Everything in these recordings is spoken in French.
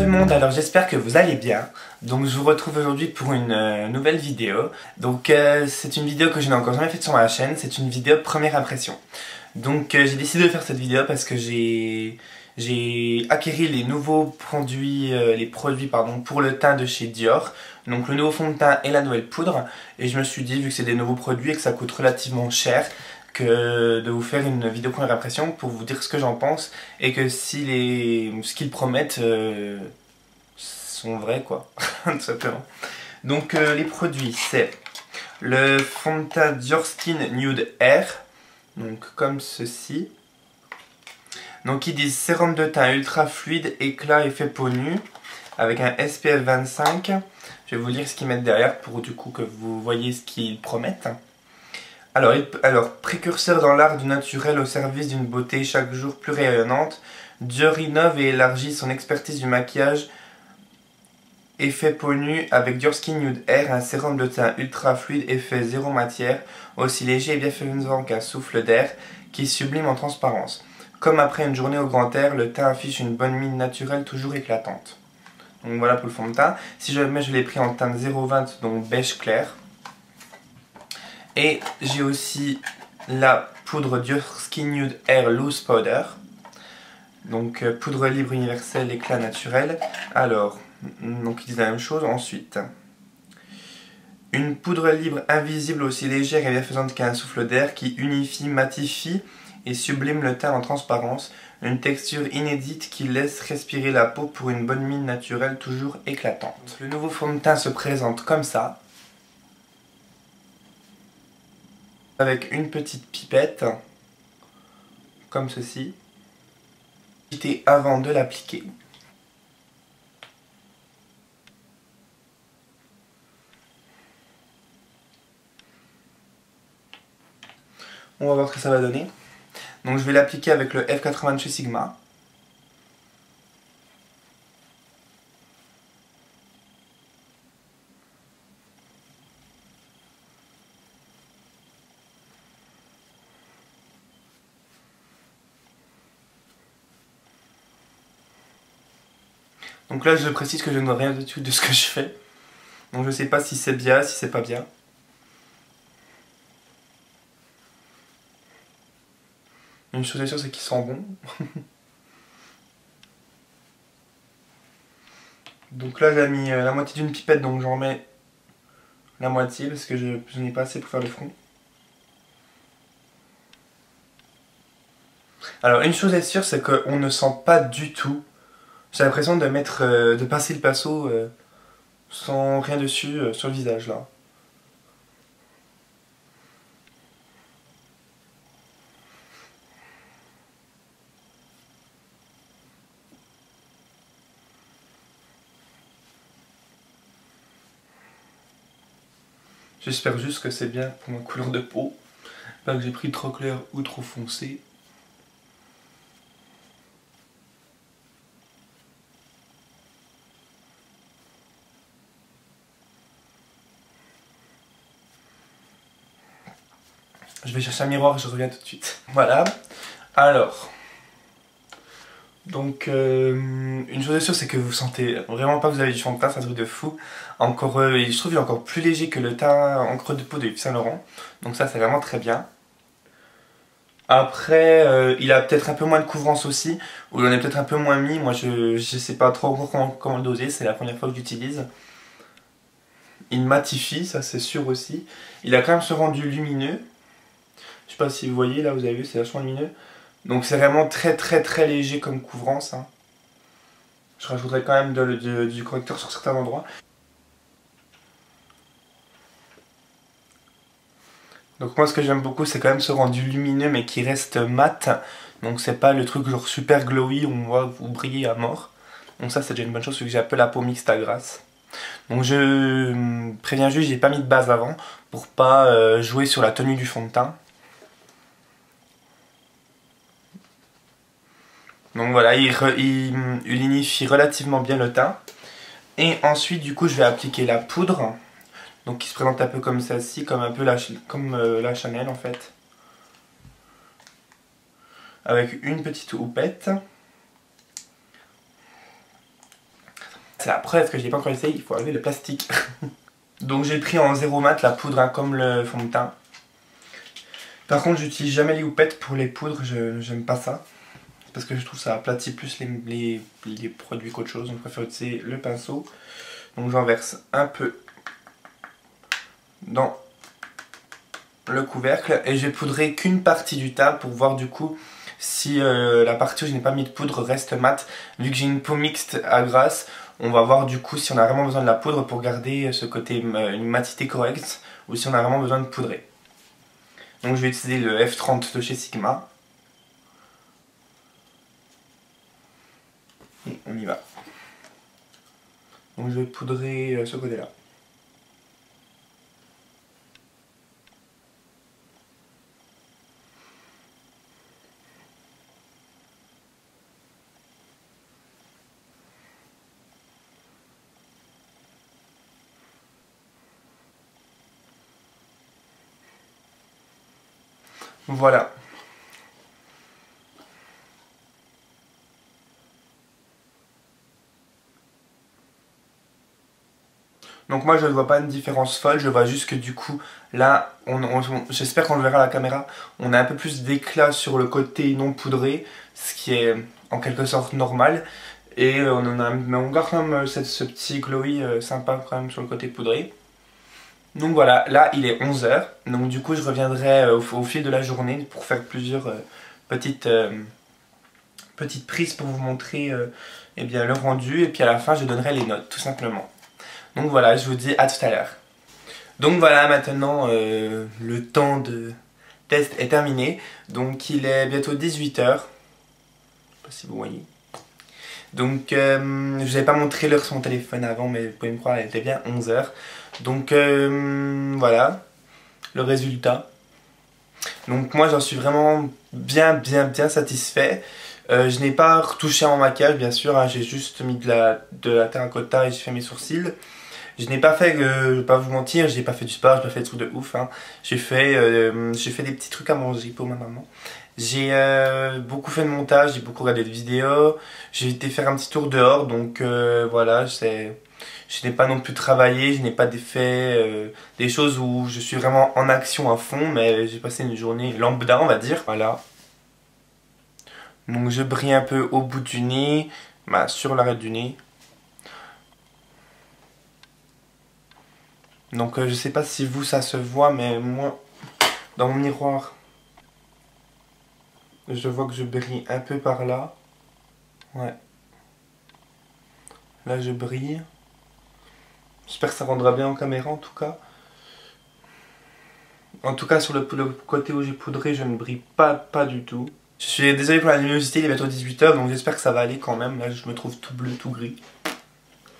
le monde, alors j'espère que vous allez bien. Donc je vous retrouve aujourd'hui pour une nouvelle vidéo. Donc c'est une vidéo que je n'ai encore jamais faite sur ma chaîne, c'est une vidéo première impression. Donc j'ai décidé de faire cette vidéo parce que j'ai acquéri les nouveaux produits, pour le teint de chez Dior. Donc le nouveau fond de teint et la nouvelle poudre. Et je me suis dit, vu que c'est des nouveaux produits et que ça coûte relativement cher, que de vous faire une vidéo première impression pour vous dire ce que j'en pense et que si ce qu'ils promettent sont vrais quoi, tout simplement. Donc les produits, c'est le fond de teint Dior Skin Nude Air, donc comme ceci. Donc ils disent sérum de teint ultra fluide, éclat, effet peau nue, avec un SPF 25. Je vais vous lire ce qu'ils mettent derrière pour du coup que vous voyez ce qu'ils promettent. Alors, précurseur dans l'art du naturel au service d'une beauté chaque jour plus rayonnante, Dior innove et élargit son expertise du maquillage effet peau nue avec Dior Skin Nude Air, un sérum de teint ultra fluide effet zéro matière, aussi léger et bienfaisant qu'un souffle d'air qui sublime en transparence. Comme après une journée au grand air, le teint affiche une bonne mine naturelle toujours éclatante. Donc voilà pour le fond de teint. Si jamais je l'ai pris en teinte 0,20, donc beige clair. Et j'ai aussi la poudre Dior Skin Nude Air Loose Powder. Donc poudre libre universelle, éclat naturel. Alors, donc ils disent la même chose. Ensuite, une poudre libre invisible aussi légère et bienfaisante qu'un souffle d'air qui unifie, matifie et sublime le teint en transparence. Une texture inédite qui laisse respirer la peau pour une bonne mine naturelle toujours éclatante. Donc, le nouveau fond de teint se présente comme ça. Avec une petite pipette, comme ceci, avant de l'appliquer. On va voir ce que ça va donner. Donc je vais l'appliquer avec le F80 de chez Sigma. Donc là je précise que je ne vois rien du tout de ce que je fais. Donc je sais pas si c'est bien, si c'est pas bien. Une chose est sûre, c'est qu'ils sont bons. Donc là j'ai mis la moitié d'une pipette, donc j'en mets la moitié parce que je n'ai pas assez pour faire le front. Alors une chose est sûre, c'est qu'on ne sent pas du tout. J'ai l'impression de passer le pinceau sans rien dessus sur le visage là. J'espère juste que c'est bien pour ma couleur de peau. Pas que j'ai pris trop clair ou trop foncé. Je vais chercher un miroir et je reviens tout de suite. Voilà. Alors. Donc, une chose est sûre, c'est que vous sentez vraiment pas que vous avez du fond de teint, c'est un truc de fou. Encore, je trouve qu'il est encore plus léger que le teint en creux de peau de Yves Saint Laurent. Donc ça, c'est vraiment très bien. Après, il a peut-être un peu moins de couvrance aussi, ou il en est peut-être un peu moins mis. Moi, je sais pas trop comment le doser, c'est la première fois que j'utilise. Il matifie, ça c'est sûr aussi. Il a quand même ce rendu lumineux. Je sais pas si vous voyez, là vous avez vu, c'est vachement lumineux. Donc c'est vraiment très léger comme couvrance. Hein. Je rajouterai quand même du correcteur sur certains endroits. Donc moi ce que j'aime beaucoup c'est quand même ce rendu lumineux mais qui reste mat. Donc c'est pas le truc genre super glowy où on voit vous briller à mort. Donc ça c'est déjà une bonne chose vu que j'ai un peu la peau mixte à grasse. Donc je préviens juste, j'ai pas mis de base avant pour pas jouer sur la tenue du fond de teint. Donc voilà, il unifie relativement bien le teint. Et ensuite du coup je vais appliquer la poudre. Donc qui se présente un peu comme celle-ci, comme un peu la Chanel en fait. Avec une petite houppette. C'est la preuve que j'ai pas encore essayé, il faut enlever le plastique. Donc j'ai pris en 0 mat la poudre, hein, comme le fond de teint. Par contre j'utilise jamais les houpettes pour les poudres, j'aime pas ça. Parce que je trouve que ça aplatit plus les produits qu'autre chose. Donc je préfère utiliser le pinceau. Donc j'en verse un peu dans le couvercle. Et j'ai poudré qu'une partie du tas pour voir du coup si la partie où je n'ai pas mis de poudre reste mate. Vu que j'ai une peau mixte à grasse, on va voir du coup si on a vraiment besoin de la poudre pour garder ce côté une matité correcte. Ou si on a vraiment besoin de poudrer. Donc je vais utiliser le F30 de chez Sigma. Et on y va. Donc je vais poudrer ce côté-là. Voilà. Donc moi je ne vois pas une différence folle, je vois juste que du coup là, j'espère qu'on le verra à la caméra, on a un peu plus d'éclat sur le côté non poudré, ce qui est en quelque sorte normal. Et mais on garde quand même ce petit glowy sympa quand même sur le côté poudré. Donc voilà, là il est 11 h, donc du coup je reviendrai au fil de la journée pour faire plusieurs petites prises pour vous montrer eh bien, le rendu, et puis à la fin je donnerai les notes tout simplement. Donc voilà, je vous dis à tout à l'heure. Donc voilà, maintenant le temps de test est terminé, donc il est bientôt 18 h, je sais pas si vous voyez. Donc je vous avais pas montré l'heure sur mon téléphone avant, mais vous pouvez me croire, elle était bien 11 h. Donc voilà le résultat. Donc moi j'en suis vraiment bien satisfait. Je n'ai pas retouché mon maquillage bien sûr, hein, j'ai juste mis de la terracotta et j'ai fait mes sourcils. Je n'ai pas fait, je vais pas vous mentir, j'ai pas fait du sport, j'ai pas fait des trucs de ouf, hein. J'ai fait des petits trucs à manger pour ma maman. J'ai beaucoup fait de montage, j'ai beaucoup regardé de vidéos, j'ai été faire un petit tour dehors, donc voilà, je n'ai pas non plus travaillé, je n'ai pas fait des choses où je suis vraiment en action à fond, mais j'ai passé une journée lambda, on va dire. Voilà. Donc je brille un peu au bout du nez, bah, sur l'arête du nez. Donc je sais pas si vous ça se voit, mais moi, dans mon miroir, je vois que je brille un peu par là. Ouais. Là je brille. J'espère que ça rendra bien en caméra en tout cas. En tout cas sur le côté où j'ai poudré, je ne brille pas du tout. Je suis désolé pour la luminosité, il est bientôt 18 h, donc j'espère que ça va aller quand même. Là je me trouve tout bleu, tout gris.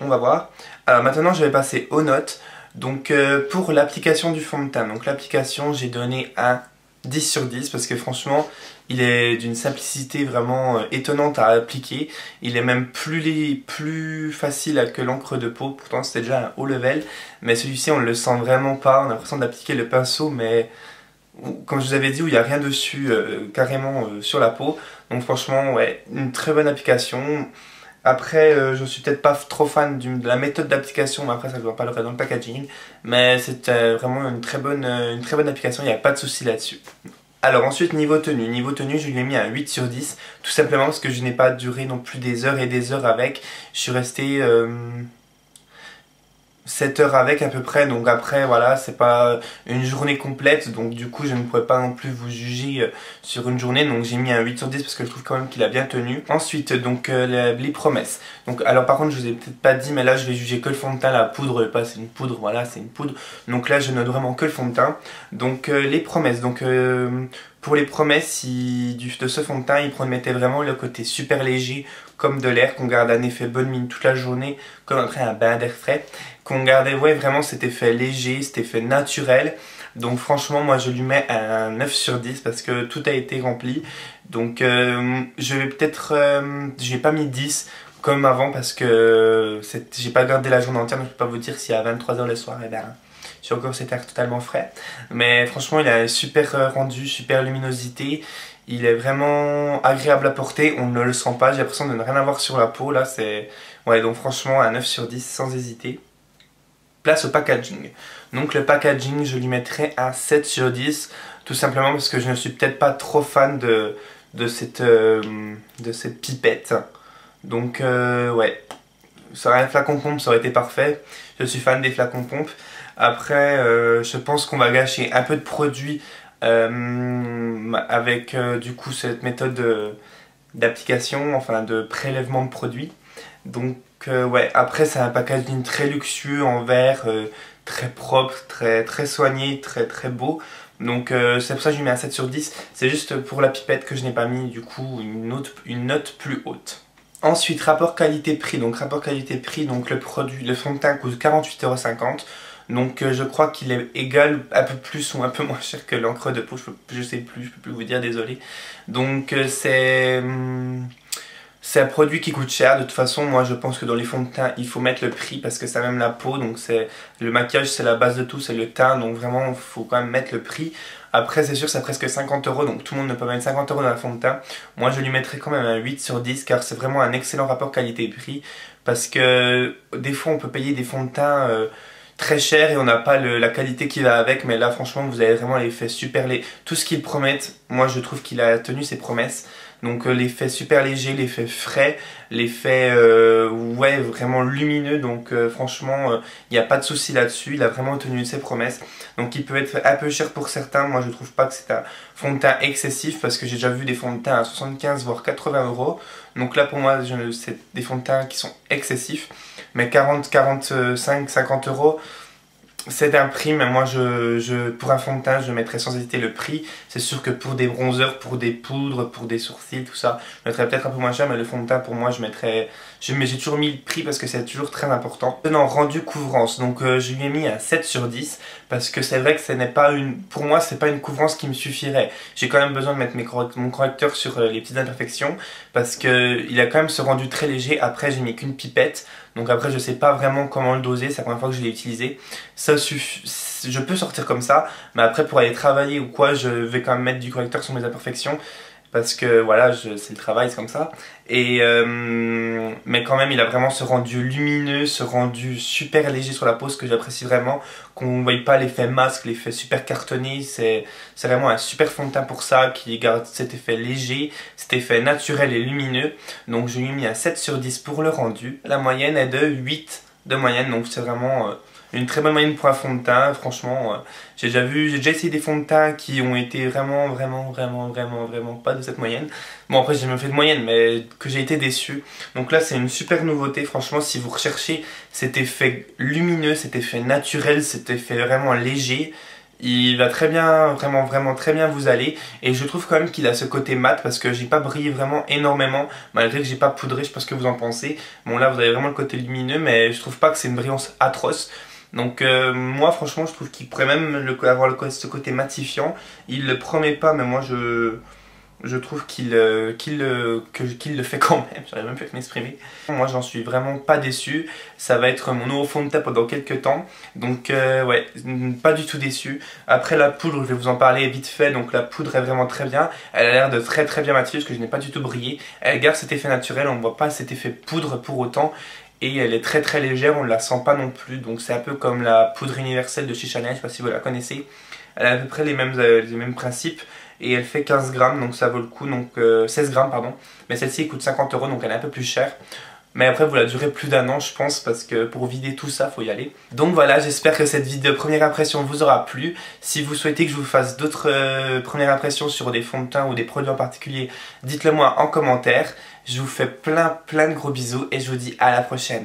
On va voir. Alors maintenant je vais passer aux notes. Donc pour l'application du fond de teint, donc l'application j'ai donné un 10 sur 10 parce que franchement il est d'une simplicité vraiment étonnante à appliquer. Il est même plus facile que l'encre de peau, pourtant c'était déjà un haut level, mais celui-ci on ne le sent vraiment pas, on a l'impression d'appliquer le pinceau mais comme je vous avais dit où il n'y a rien dessus carrément sur la peau. Donc franchement ouais, une très bonne application. Après, je suis peut-être pas trop fan de la méthode d'application, mais après ça ne doit pas le dans le packaging. Mais c'est vraiment une très bonne application, il n'y a pas de souci là-dessus. Alors ensuite, niveau tenue, je lui ai mis un 8 sur 10, tout simplement parce que je n'ai pas duré non plus des heures et des heures avec. Je suis resté 7 heures avec à peu près, donc après voilà, c'est pas une journée complète, donc du coup je ne pourrais pas non plus vous juger sur une journée, donc j'ai mis un 8 sur 10 parce que je trouve quand même qu'il a bien tenu. Ensuite donc les promesses, donc alors par contre je vous ai peut-être pas dit, mais là je vais juger que le fond de teint, la poudre, pas c'est une poudre, voilà c'est une poudre, donc là je note vraiment que le fond de teint. Donc les promesses, donc pour les promesses de ce fond de teint, il promettait vraiment le côté super léger, comme de l'air, qu'on garde un effet bonne mine toute la journée, comme après un bain d'air frais, qu'on gardait ouais, vraiment cet effet léger, cet effet naturel. Donc franchement, moi je lui mets un 9 sur 10 parce que tout a été rempli. Donc je vais peut-être, je n'ai pas mis 10 comme avant parce que j'ai pas gardé la journée entière, donc je peux pas vous dire si à 23 h le soir, eh ben, j'ai encore cet air totalement frais. Mais franchement, il a un super rendu, super luminosité. Il est vraiment agréable à porter, on ne le sent pas, j'ai l'impression de ne rien avoir sur la peau. Là, c'est... Ouais, donc franchement, un 9 sur 10 sans hésiter. Place au packaging. Donc le packaging, je lui mettrai un 7 sur 10, tout simplement parce que je ne suis peut-être pas trop fan de cette pipette. Donc ouais, ça aurait un flacon pompe, ça aurait été parfait. Je suis fan des flacons pompes. Après, je pense qu'on va gâcher un peu de produit avec du coup cette méthode d'application, enfin de prélèvement de produits. Donc ouais, après c'est un packaging très luxueux en verre, très propre, très soigné, très beau. Donc c'est pour ça que je lui mets un 7 sur 10. C'est juste pour la pipette que je n'ai pas mis du coup une note plus haute. Ensuite, rapport qualité-prix. Donc rapport qualité-prix, donc le fond de teint coûte 48,50 €. Donc je crois qu'il est égal, un peu plus ou un peu moins cher que l'encre de peau, je sais plus, je peux plus vous dire, désolé. Donc c'est un produit qui coûte cher. De toute façon, moi je pense que dans les fonds de teint, il faut mettre le prix parce que ça même la peau. Donc le maquillage, c'est la base de tout, c'est le teint. Donc vraiment, il faut quand même mettre le prix. Après, c'est sûr, c'est presque 50 €. Donc tout le monde ne peut pas mettre 50 € dans un fond de teint. Moi, je lui mettrais quand même un 8 sur 10 car c'est vraiment un excellent rapport qualité-prix. Parce que des fois, on peut payer des fonds de teint très cher et on n'a pas la qualité qui va avec, mais là franchement vous avez vraiment l'effet super léger. Tout ce qu'ils promettent, moi je trouve qu'il a tenu ses promesses. Donc l'effet super léger, l'effet frais, l'effet ouais vraiment lumineux. Donc franchement il n'y a pas de souci là-dessus, il a vraiment tenu ses promesses. Donc il peut être un peu cher pour certains. Moi je trouve pas que c'est un fond de teint excessif parce que j'ai déjà vu des fonds de teint à 75 voire 80 €. Donc là pour moi c'est des fonds de teint qui sont excessifs. Mais 40, 45, 50 €, c'est un prix, mais moi pour un fond de teint je mettrais sans hésiter le prix. C'est sûr que pour des bronzers, pour des poudres, pour des sourcils, tout ça, je mettrais peut-être un peu moins cher, mais le fond de teint pour moi mais j'ai toujours mis le prix parce que c'est toujours très important. Maintenant, rendu couvrance, donc je lui ai mis un 7 sur 10 parce que c'est vrai que ce n'est pas pour moi c'est pas une couvrance qui me suffirait. J'ai quand même besoin de mettre mon correcteur sur les petites imperfections parce que il a quand même ce rendu très léger. Après j'ai mis qu'une pipette, donc après je sais pas vraiment comment le doser, c'est la première fois que je l'ai utilisé. Ça suffit, je peux sortir comme ça, mais après pour aller travailler ou quoi, je vais quand même mettre du correcteur sur mes imperfections. Parce que voilà, c'est le travail, c'est comme ça. Et mais quand même, il a vraiment ce rendu lumineux, ce rendu super léger sur la peau, ce que j'apprécie vraiment. Qu'on ne voit pas l'effet masque, l'effet super cartonné. C'est vraiment un super fond de teint pour ça, qui garde cet effet léger, cet effet naturel et lumineux. Donc je lui ai mis un 7 sur 10 pour le rendu. La moyenne est de 8 de moyenne, donc c'est vraiment une très bonne moyenne pour un fond de teint. Franchement, j'ai déjà essayé des fonds de teint qui ont été vraiment pas de cette moyenne. Bon, après j'ai même fait de moyenne, mais que j'ai été déçu. Donc là c'est une super nouveauté. Franchement, si vous recherchez cet effet lumineux, cet effet naturel, cet effet vraiment léger, il va très bien, vraiment très bien vous aller. Et je trouve quand même qu'il a ce côté mat parce que j'ai pas brillé vraiment énormément, malgré que j'ai pas poudré. Je sais pas ce que vous en pensez. Bon, là vous avez vraiment le côté lumineux, mais je trouve pas que c'est une brillance atroce. Donc moi franchement je trouve qu'il pourrait même avoir ce côté matifiant. Il le promet pas, mais moi je trouve qu'il le fait quand même. J'arrive même plus à m'exprimer. Moi j'en suis vraiment pas déçu. Ça va être mon nouveau fond de teint pendant quelques temps. Donc ouais, pas du tout déçu. Après la poudre, je vais vous en parler vite fait. Donc la poudre est vraiment très bien. Elle a l'air de très bien matifier parce que je n'ai pas du tout brillé. Elle garde cet effet naturel, on ne voit pas cet effet poudre pour autant. Et elle est très légère, on ne la sent pas non plus. Donc c'est un peu comme la poudre universelle de chez Chanel, je ne sais pas si vous la connaissez. Elle a à peu près les mêmes principes. Et elle fait 15 grammes, donc ça vaut le coup. Donc 16 grammes, pardon. Mais celle-ci coûte 50 €, donc elle est un peu plus chère. Mais après vous la durez plus d'un an je pense, parce que pour vider tout ça faut y aller. Donc voilà, j'espère que cette vidéo première impression vous aura plu. Si vous souhaitez que je vous fasse d'autres premières impressions sur des fonds de teint ou des produits en particulier, dites-le moi en commentaire. Je vous fais plein de gros bisous et je vous dis à la prochaine.